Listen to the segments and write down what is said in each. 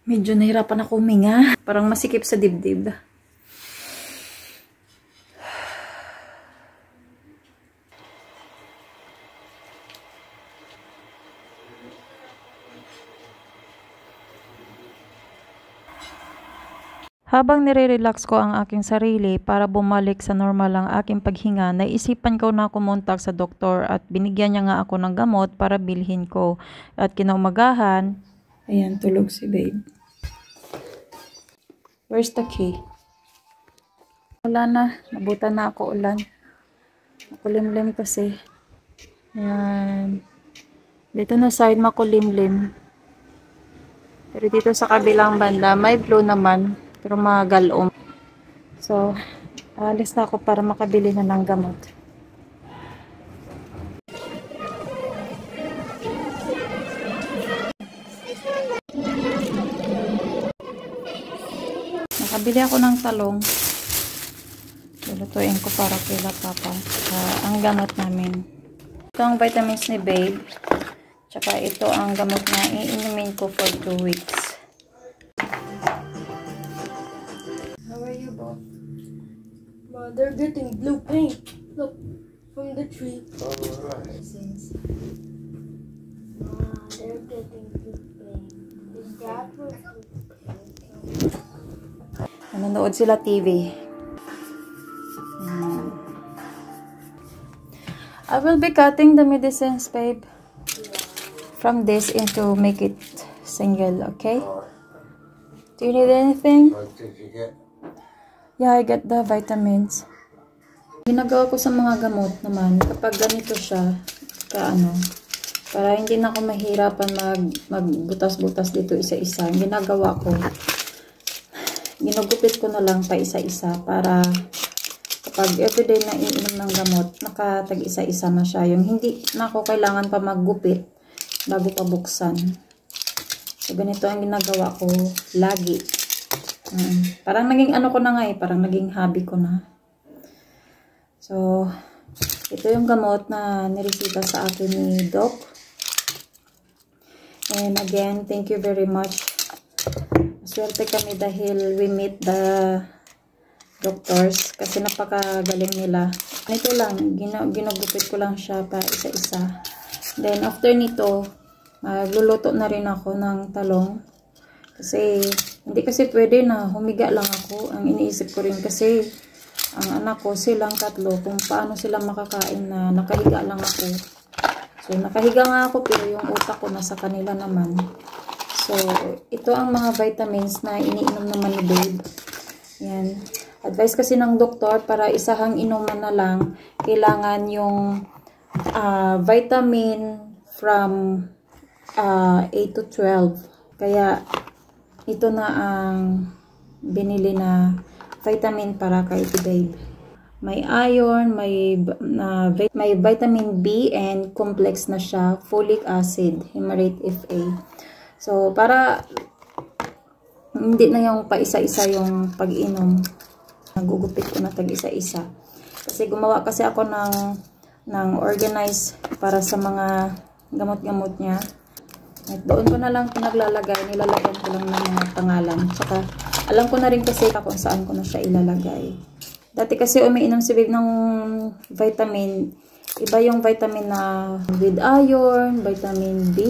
Medyo nahirapan ako huminga. Parang masikip sa dibdib. Habang nire-relax ko ang aking sarili para bumalik sa normal ang aking paghinga, naisipan ko na kumontak sa doktor at binigyan niya nga ako ng gamot para bilhin ko. At kinaumagahan, ayan, tulog si babe. Where's the key? Wala na, nabutan na ako ulan. Makulimlim kasi. Ayan. Dito na side makulimlim. Pero dito sa kabilang banda, may blue naman. Pero magalom. So, alis na ako para makabili na ng gamot. Nakabili ako ng talong. Lulutuin ko para kila papa. Ang gamot namin. Ito ang vitamins ni babe. Tsaka ito ang gamot na iinumin ko for 2 weeks. They're getting blue paint. Look, from the tree. Alright. They're getting blue paint. Is that what Nanonood sila TV. I will be cutting the medicines, babe. From this into make it single, okay? Do you need anything? What did you get? Yeah, I got the vitamins. Ginagawa ko sa mga gamot naman, kapag ganito siya, para hindi na ako mahirapan magbutas-butas dito isa-isa. Ginagawa ko, ginugupit ko na lang pa isa-isa para kapag everyday na iinom ng gamot, nakatag isa-isa na siya. Yung hindi na ako kailangan pa maggupit bago pa buksan. So, ganito ang ginagawa ko lagi. Parang naging ko na nga parang naging hobby ko na. So, ito yung gamot na niresita sa akin ni Doc. And again, thank you very much. Swerte kami dahil we meet the doctors kasi napakagaling nila. Ito lang, ginugupit ko lang siya pa isa-isa. Then, after nito, magluluto na rin ako ng talong. Kasi, hindi kasi pwede na humiga lang ako. Ang iniisip ko rin kasi, ang anak ko, silang tatlo, kung paano sila makakain na nakahiga lang ako. So, nakahiga nga ako, pero yung utak ko nasa kanila naman. So, ito ang mga vitamins na iniinom naman ni babe. Yan. Advice kasi ng doktor, para isahang inuman na lang, kailangan yung vitamin from 8 to 12. Kaya, ito na ang binili na vitamin para kay babe. May iron, may vitamin B and complex na siya, folic acid, Hemarate FA. So, para hindi na yung pa-isa-isa yung pag-inom. Nagugupit ko na tag-isa-isa. Kasi gumawa kasi ako ng organize para sa mga gamot-gamot niya. At doon ko na lang pinaglalagay, nilalagyan ko lang ng mga pangalan. Saka, alam ko na rin kasi kung saan ko na siya ilalagay. Dati kasi umiinom si babe ng vitamin. Iba yung vitamin na with iron, vitamin B,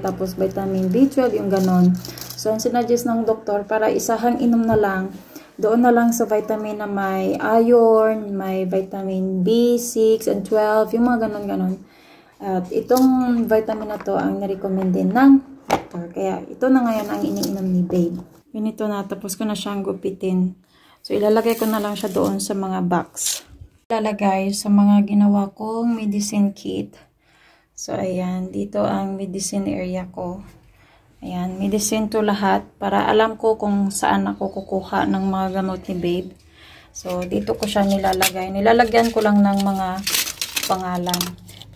tapos vitamin B12, yung ganon. So, ang sinadjust ng doktor, para isahang inom na lang, doon na lang sa vitamin na may iron, may vitamin B6 and 12, yung mga ganon-ganon. At itong vitamin na to ang na-recommend din ng doctor. Kaya ito na ngayon ang iniinom ni babe. Ganito na, tapos ko na siyang gupitin. So, ilalagay ko na lang siya doon sa mga box. Ilalagay sa mga ginawa kong medicine kit. So, ayan. Dito ang medicine area ko. Ayan. Medicine to lahat. Para alam ko kung saan ako kukuha ng mga gamot ni babe. So, dito ko siya nilalagay. Nilalagyan ko lang ng mga pangalan.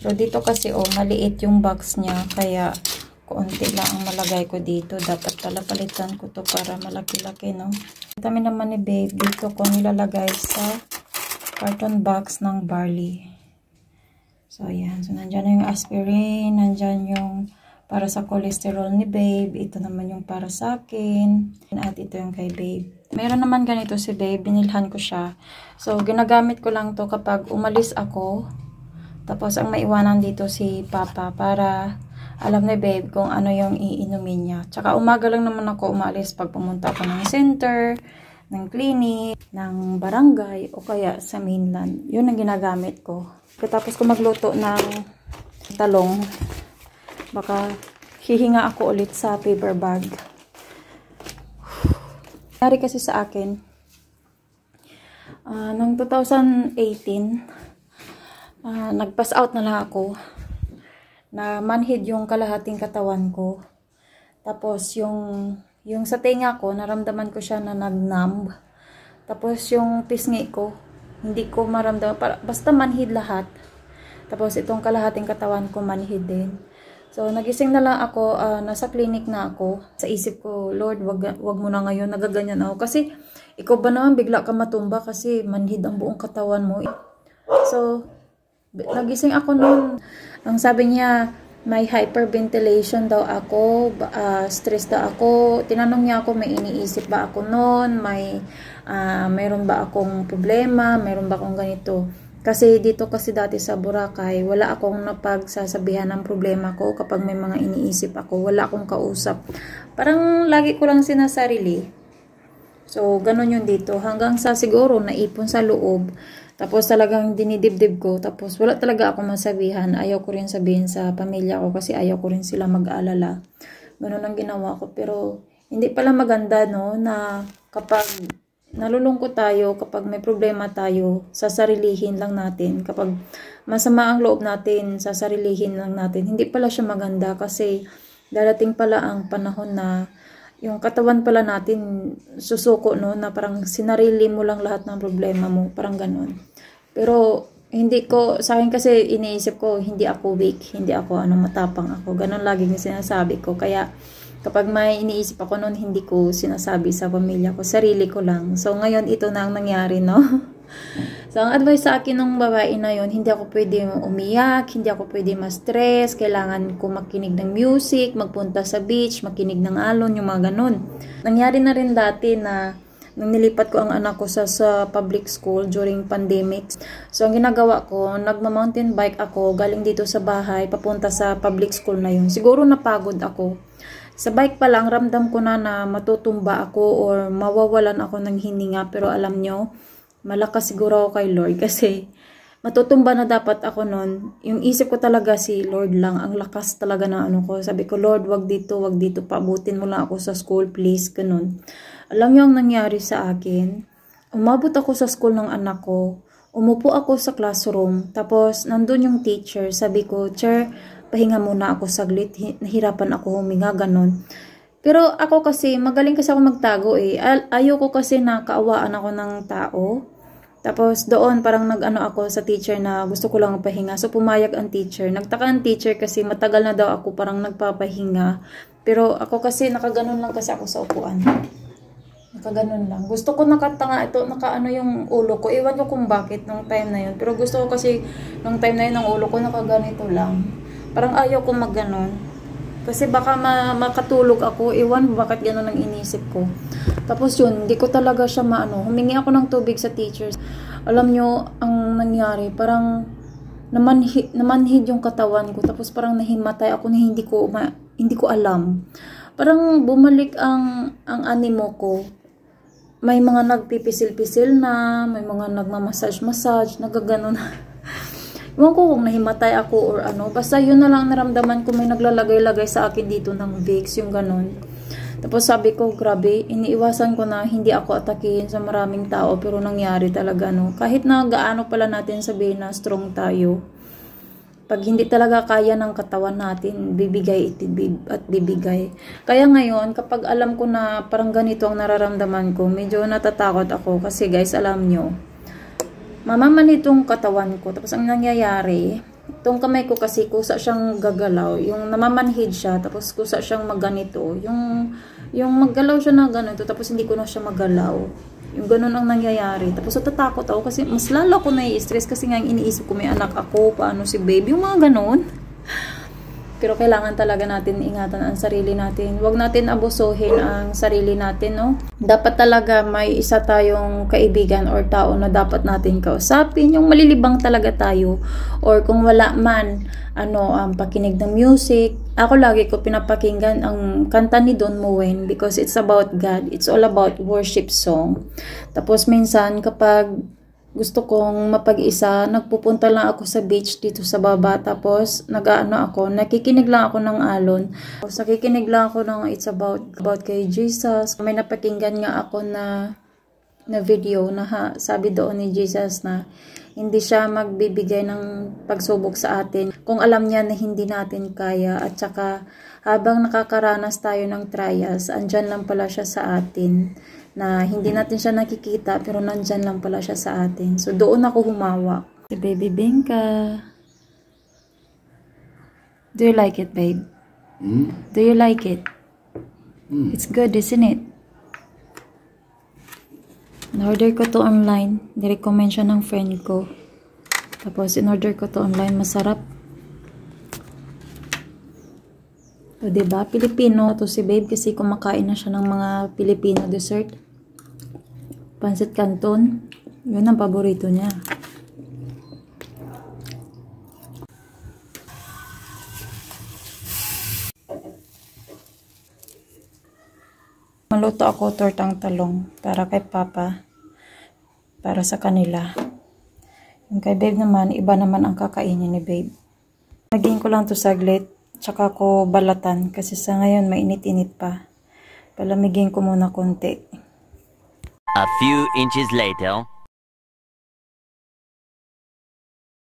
Pero dito kasi, maliit yung box niya. Kaya, konti lang ang malagay ko dito. Dapat pala palitan ko to para malaki-laki, no? Kami naman ni babe, dito ko nilalagay sa carton box ng barley. So, ayan. So, nandyan na yung aspirin, nandyan yung para sa cholesterol ni babe. Ito naman yung para sa akin. At ito yung kay babe. Meron naman ganito si babe. Binilhan ko siya. So, ginagamit ko lang to kapag umalis ako. Tapos, ang maiwanan dito si papa para alam ni babe kung ano yung iinumin niya. Tsaka, umaga lang naman ako umalis pag pumunta ako ng center, ng clinic, ng barangay, o kaya sa mainland. Yun ang ginagamit ko. Tapos, kung magluto ng talong, baka hihinga ako ulit sa paper bag. Nangyari kasi sa akin, noong 2018, nag-pass out na lang ako. Na manhid yung kalahating katawan ko. Tapos yung sa tenga ko, naramdaman ko siya na nag-numb. Tapos yung pisngi ko, hindi ko maramdaman. Basta manhid lahat. Tapos itong kalahating katawan ko manhid din. So nagising na lang ako, nasa clinic na ako. Sa isip ko, Lord, wag mo na ngayon, nagaganyan ako. Kasi ikaw ba naman bigla ka matumba kasi manhid ang buong katawan mo. So nagising ako noon. Ang sabi niya, may hyperventilation daw ako, stress daw ako. Tinanong niya ako, may iniisip ba ako noon, mayroon ba akong problema, mayroon ba akong ganito. Kasi dito kasi dati sa Boracay, wala akong napagsasabihan ng problema ko kapag may mga iniisip ako. Wala akong kausap. Parang lagi ko lang sinasarili. So, ganun yun dito. Hanggang sa siguro naipon sa loob. Tapos talagang dinidibdib ko. Tapos wala talaga akong masabihan. Ayaw ko rin sabihin sa pamilya ko kasi ayaw ko rin sila mag-aalala. Ganun ang ginawa ko. Pero hindi pala maganda, no, na kapag nalulungkot tayo, kapag may problema tayo, sasarilihin lang natin. Kapag masama ang loob natin, sasarilihin lang natin. Hindi pala siya maganda kasi darating pala ang panahon na yung katawan pala natin susuko, no, na parang sinarili mo lang lahat ng problema mo, parang ganun. Pero hindi ko, sa akin kasi iniisip ko, hindi ako weak, hindi ako matapang ako. Ganun laging sinasabi ko. Kaya kapag may iniisip ako noon, hindi ko sinasabi sa pamilya ko, sarili ko lang. So ngayon ito na ang nangyari, no. So, ang advice sa akin ng babae na yon, hindi ako pwede umiyak, hindi ako pwede ma-stress, kailangan ko makinig ng music, magpunta sa beach, makinig ng alon, yung mga ganun. Nangyari na rin dati na nung nilipat ko ang anak ko sa public school during pandemic. So, ang ginagawa ko, nagma-mountain bike ako, galing dito sa bahay, papunta sa public school na yun. Siguro napagod ako. Sa bike pa lang, ramdam ko na matutumba ako or mawawalan ako ng hininga. Pero alam nyo, malakas siguro ako kay Lord kasi matutumba na dapat ako nun. Yung isip ko talaga si Lord lang. Ang lakas talaga na ko. Sabi ko, Lord, wag dito, paabutin mo lang ako sa school, please. Ganun. Alam niyo ang nangyari sa akin? Umabot ako sa school ng anak ko. Umupo ako sa classroom. Tapos, nandun yung teacher. Sabi ko, Chair, pahinga muna ako saglit. Nahirapan ako huminga, ganun. Pero ako kasi, magaling kasi ako magtago eh. Ayoko kasi na kaawaan ako ng tao. Tapos doon parang nag-ano ako sa teacher na gusto ko lang pahinga. So pumayag ang teacher. Nagtaka ang teacher kasi matagal na daw ako parang nagpapahinga. Pero ako kasi nakaganon lang kasi ako sa upuan. Nakaganon lang. Gusto ko nakatanga ito, nakaano yung ulo ko. Iwan ko kung bakit nung time na yun. Pero gusto ko kasi nung time na yun ang ulo ko nakaganito lang. Parang ayaw ko magganon. Kasi baka makatulog ako. Iwan bakit gano'n ang inisip ko. Tapos yun, hindi ko talaga siya humingi ako ng tubig sa teachers. Alam nyo, ang nangyari, parang namanhid yung katawan ko. Tapos parang nahimatay ako na hindi ko alam. Parang bumalik ang animo ko. May mga nagpipisil-pisil na, may mga nagmamassage-massage, nagaganon na. Iwan ko kung nahimatay ako or ano. Basta yun na lang naramdaman ko, may naglalagay-lagay sa akin dito ng Vicks, yung ganun. Tapos sabi ko, grabe, iniiwasan ko na hindi ako atakihin sa maraming tao. Pero nangyari talaga, no. Kahit na gaano pala natin sabihin na strong tayo. Pag hindi talaga kaya ng katawan natin, bibigay at bibigay. Kaya ngayon, kapag alam ko na parang ganito ang nararamdaman ko, medyo natatakot ako. Kasi guys, alam nyo, mamaman itong katawan ko. Tapos ang nangyayari, itong kamay ko kasi kusa siyang gagalaw. Yung namamanhid siya, tapos kusa siyang magganito. Yung maggalaw siya na ganito, tapos hindi ko na siya magalaw. Yung ganun ang nangyayari. Tapos natatakot ako kasi mas lalo ako nai-stress kasi nga iniisip ko may anak ako, paano si baby, yung mga ganun. Pero kailangan talaga natin ingatan ang sarili natin. Huwag natin abusuhin ang sarili natin, no? Dapat talaga may isa tayong kaibigan or tao na dapat natin kausapin. Yung malilibang talaga tayo. Or kung wala man, pakinig ng music. Ako lagi ko pinapakinggan ang kanta ni Don Moen because it's about God. It's all about worship song. Tapos minsan kapag gusto kong mapag-isa, nagpupunta lang ako sa beach dito sa baba, tapos nakikinig lang ako ng alon. Tapos nakikinig lang ako ng it's about kay Jesus. May napakinggan nga ako na video na sabi doon ni Jesus na hindi siya magbibigay ng pagsubok sa atin kung alam niya na hindi natin kaya, at saka habang nakakaranas tayo ng trials, andyan lang pala siya sa atin. Na hindi natin siya nakikita pero nandyan lang pala siya sa atin. So doon ako humawak. Si Baby Binka. Do you like it, babe? Do you like it? It's good, isn't it? In-order ko to online. Nirecommend siya ng friend ko. Tapos in-order ko to online. Masarap. O, diba? Pilipino to si babe kasi kumakain na siya ng mga Filipino dessert. Pancit Canton. Yun ang paborito niya. Maluto ako tortang talong para kay Papa. Para sa kanila. Yung kay babe naman, iba naman ang kakainin ni babe. Lagyan ko lang to saglit. Tsaka ko balatan kasi sa ngayon mainit-init pa. Palamigin ko muna konti. A few inches later.